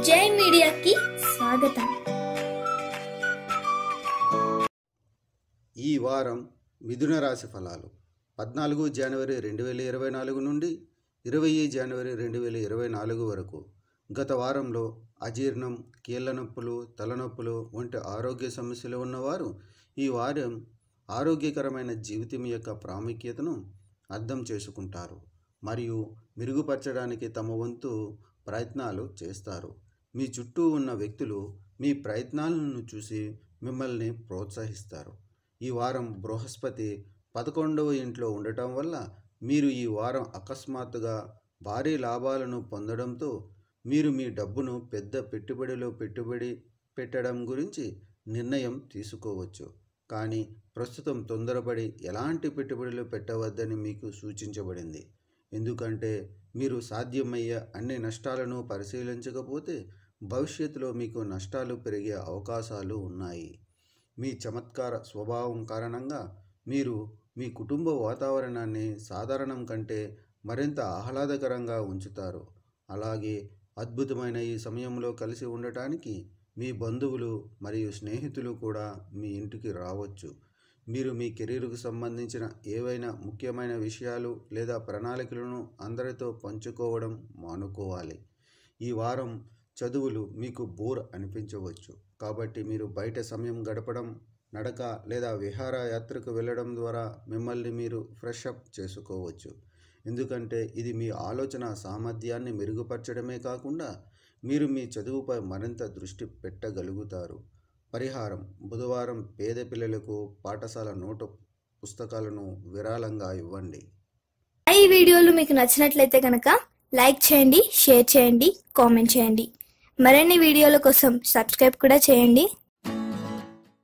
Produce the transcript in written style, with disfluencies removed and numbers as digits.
జై మీడియాకి స్వాగతం. ఈ వారం మిథున రాశి ఫలాలు 14 జనవరి 2024 నుండి 20 జనవరి 2024 వరకు. గత వారంలో అజీర్ణం, కీళ్ళ నొప్పులు, తలనొప్పులు వంటి ఆరోగ్య సమస్యలు ఉన్నవారు ఈ వారం ఆరోగ్యకరమైన జీవితం యొక్క ప్రాముఖ్యతను అర్థం చేసుకుంటారు మరియు మెరుగుపరచడానికి తమ వంతు ప్రయత్నాలు చేస్తారు. మీ చుట్టూ ఉన్న వ్యక్తులు మీ ప్రయత్నాలను చూసి మిమ్మల్ని ప్రోత్సహిస్తారు. ఈ వారం బృహస్పతి 11వ ఇంట్లో ఉండటం వల్ల మీరు ఈ వారం అకస్మాత్తుగా భారీ లాభాలను పొందడంతో మీరు మీ డబ్బును పెద్ద పెట్టుబడిలో పెట్టడం గురించి నిర్ణయం తీసుకోవచ్చు. కానీ ప్రస్తుతం తొందరపడి ఎలాంటి పెట్టుబడులు పెట్టవద్దని మీకు సూచించబడింది. ఎందుకంటే మీరు సాధ్యమయ్యే అన్ని నష్టాలను పరిశీలించకపోతే భవిష్యత్తులో మీకు నష్టాలు పెరిగే అవకాశాలు ఉన్నాయి. మీ చమత్కార స్వభావం కారణంగా మీరు మీ కుటుంబ వాతావరణాన్ని సాధారణం కంటే మరింత ఆహ్లాదకరంగా ఉంచుతారు. అలాగే అద్భుతమైన ఈ సమయంలో కలిసి ఉండటానికి మీ బంధువులు మరియు స్నేహితులు కూడా మీ ఇంటికి రావచ్చు. మీరు మీ కెరీర్కు సంబంధించిన ఏవైనా ముఖ్యమైన విషయాలు లేదా ప్రణాళికలను అందరితో పంచుకోవడం మానుకోవాలి. ఈ వారం చదువులు మీకు బోర్ అనిపించవచ్చు. కాబట్టి మీరు బయట సమయం గడపడం, నడక లేదా విహారయాత్రకు వెళ్ళడం ద్వారా మిమ్మల్ని మీరు ఫ్రెష్ అప్ చేసుకోవచ్చు. ఎందుకంటే ఇది మీ ఆలోచన సామర్థ్యాన్ని మెరుగుపరచడమే కాకుండా మీరు మీ చదువుపై మరింత దృష్టి పెట్టగలుగుతారు. పరిహారం: బుధవారం పేద పిల్లలకు పాఠశాల నోటు పుస్తకాలను విరాళంగా ఇవ్వండి. ఈ వీడియోలు మీకు నచ్చినట్లయితే కనుక లైక్ చేయండి, షేర్ చేయండి, కామెంట్ చేయండి. మరిన్ని వీడియోల కోసం సబ్స్క్రైబ్ కూడా చేయండి.